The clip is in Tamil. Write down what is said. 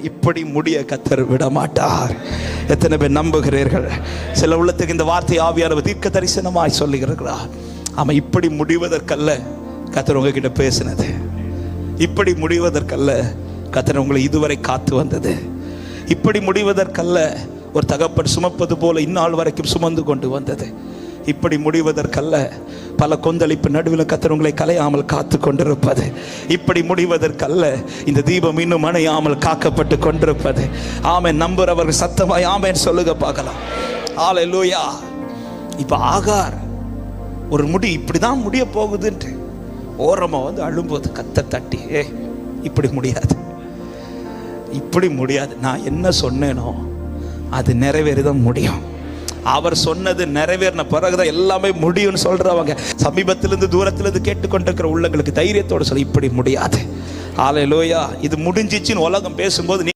இப்படி முடிய கர்த்தர் விட மாட்டார். எத்தனை பேர் நம்புகிறீர்கள்? சில உள்ளத்துக்கு இந்த வார்த்தை ஆவியானவர் தீர்க்க தரிசனமாய் சொல்லுகிறார். ஆமாம், இப்படி முடிவதற்கல்ல கர்த்தர் உங்ககிட்ட பேசினது. இப்படி முடிவதற்கல்ல கர்த்தர் உங்களை இதுவரை காத்து வந்தது. இப்படி முடிவதற்கல்ல ஒரு தகப்பன் சுமப்பது போல இந்நாள் வரைக்கும் சுமந்து கொண்டு வந்தது. இப்படி முடிவதற்கல்ல பல கொந்தளிப்பு நடுவில் கர்த்தர் உங்களை கலையாமல் காத்து கொண்டிருப்பது. இப்படி முடிவதற்கல்ல இந்த தீபம் இன்னும் அணையாமல் காக்கப்பட்டு கொண்டிருப்பது. ஆமென். நம்புறவர்கள் சத்தமாய் ஆமென் சொல்லுங்க பார்க்கலாம். ஹல்லேலூயா. இப்ப ஆகார் ஒரு முடி இப்படிதான் முடிய போகுதுன்ட்டு ஓரமா வந்து அழும்போது கத்த தட்டி, இப்படி முடியாது, இப்படி முடியாது, நான் என்ன சொன்னேனோ அது நிறைவேறிதான் முடியும். அவர் சொன்னது நிறைவேறின பிறகுதான் எல்லாமே முடியும்னு சொல்றவங்க சமீபத்திலிருந்து தூரத்திலிருந்து கேட்டுக்கொண்டிருக்கிற உள்ளங்களுக்கு தைரியத்தோடு சொல்லி இப்படி முடியாது. ஹல்லேலூயா. இது முடிஞ்சிச்சுன்னு உலகம் பேசும்போது